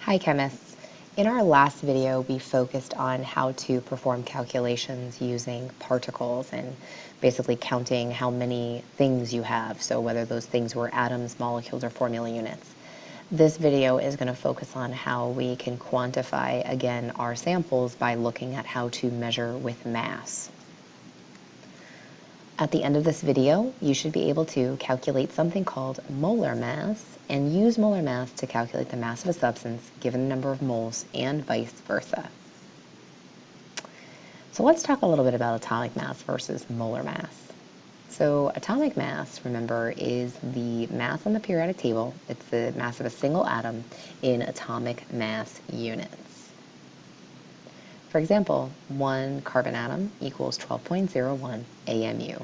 Hi chemists. In our last video, we focused on how to perform calculations using particles and basically counting how many things you have, so whether those things were atoms, molecules, or formula units. This video is going to focus on how we can quantify, again, our samples by looking at how to measure with mass. At the end of this video, you should be able to calculate something called molar mass and use molar mass to calculate the mass of a substance given the number of moles and vice versa. So let's talk a little bit about atomic mass versus molar mass. So atomic mass, remember, is the mass on the periodic table. It's the mass of a single atom in atomic mass units. For example, one carbon atom equals 12.01 AMU.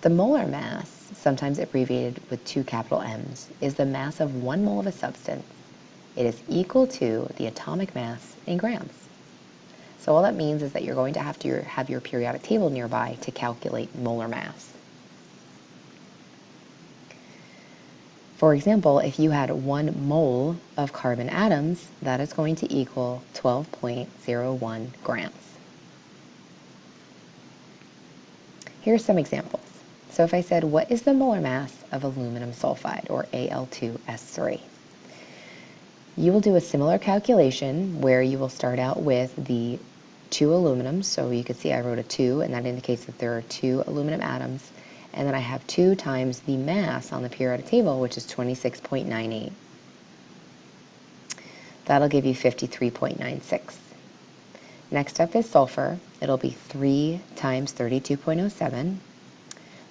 The molar mass, sometimes abbreviated with two capital M's, is the mass of 1 mole of a substance. It is equal to the atomic mass in grams. So all that means is that you're going to have your periodic table nearby to calculate molar mass. For example, if you had 1 mole of carbon atoms, that is going to equal 12.01 grams. Here's some examples. So if I said, what is the molar mass of aluminum sulfide, or Al2S3? You will do a similar calculation where you will start out with the 2 aluminums. So you can see I wrote a 2, and that indicates that there are 2 aluminum atoms. And then I have 2 times the mass on the periodic table, which is 26.98. That'll give you 53.96. Next up is sulfur. It'll be 3 times 32.07.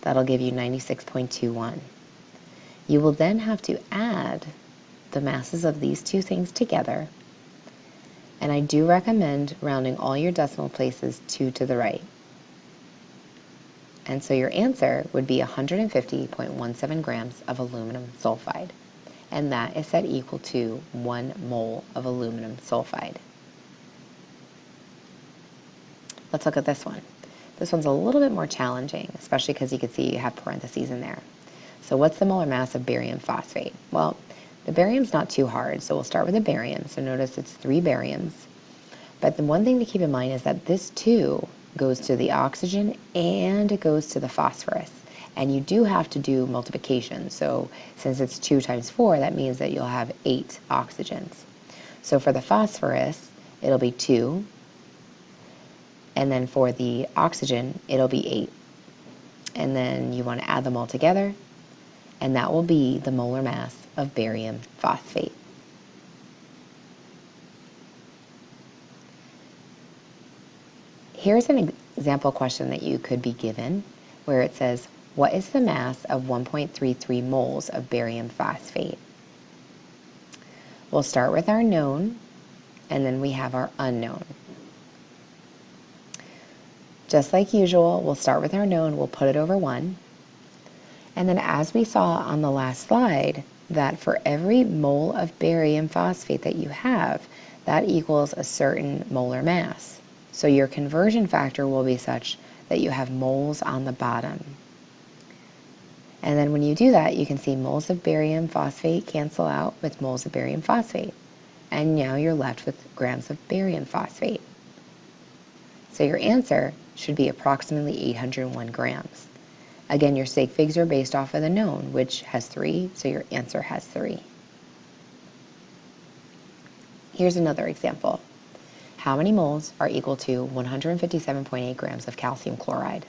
That'll give you 96.21. You will then have to add the masses of these two things together. And I do recommend rounding all your decimal places 2 to the right. And so your answer would be 150.17 grams of aluminum sulfide. And that is set equal to 1 mole of aluminum sulfide. Let's look at this one. This one's a little bit more challenging, especially because you can see you have parentheses in there. So what's the molar mass of barium phosphate? Well, the barium's not too hard, so we'll start with the barium. So notice it's 3 bariums. But the one thing to keep in mind is that this 2 goes to the oxygen and it goes to the phosphorus. And you do have to do multiplication. So since it's 2 times 4, that means that you'll have 8 oxygens. So for the phosphorus, it'll be 2. And then for the oxygen, it'll be 8. And then you want to add them all together, and that will be the molar mass of barium phosphate. Here's an example question that you could be given where it says, what is the mass of 1.33 moles of barium phosphate? We'll start with our known, and then we have our unknown. Just like usual, we'll start with our known, we'll put it over 1. And then as we saw on the last slide, that for every mole of barium phosphate that you have, that equals a certain molar mass. So your conversion factor will be such that you have moles on the bottom. And then when you do that, you can see moles of barium phosphate cancel out with moles of barium phosphate. And now you're left with grams of barium phosphate. So your answer should be approximately 801 grams. Again, your sig figs are based off of the known, which has 3, so your answer has 3. Here's another example. How many moles are equal to 157.8 grams of calcium chloride?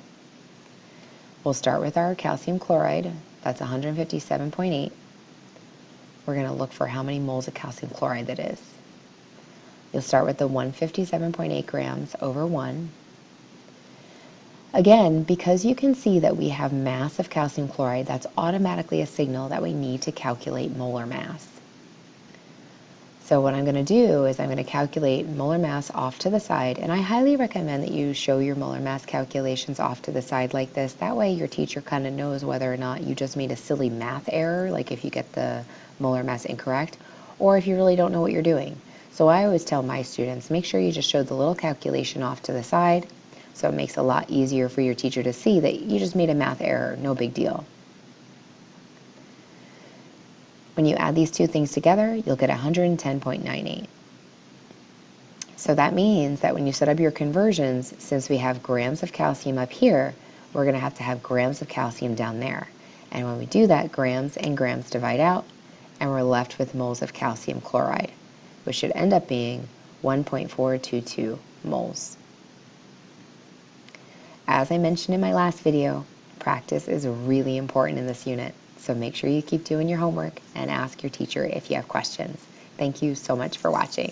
We'll start with our calcium chloride. That's 157.8. We're going to look for how many moles of calcium chloride that is. You'll start with the 157.8 grams over 1. Again, because you can see that we have mass of calcium chloride, that's automatically a signal that we need to calculate molar mass. So what I'm going to do is I'm going to calculate molar mass off to the side, and I highly recommend that you show your molar mass calculations off to the side like this. That way your teacher kind of knows whether or not you just made a silly math error, like if you get the molar mass incorrect, or if you really don't know what you're doing. So I always tell my students, make sure you just show the little calculation off to the side, so it makes it a lot easier for your teacher to see that you just made a math error, no big deal. When you add these two things together, you'll get 110.98. So that means that when you set up your conversions, since we have grams of calcium up here, we're going to have grams of calcium down there. And when we do that, grams and grams divide out, and we're left with moles of calcium chloride, which should end up being 1.422 moles. As I mentioned in my last video, practice is really important in this unit, so make sure you keep doing your homework and ask your teacher if you have questions. Thank you so much for watching.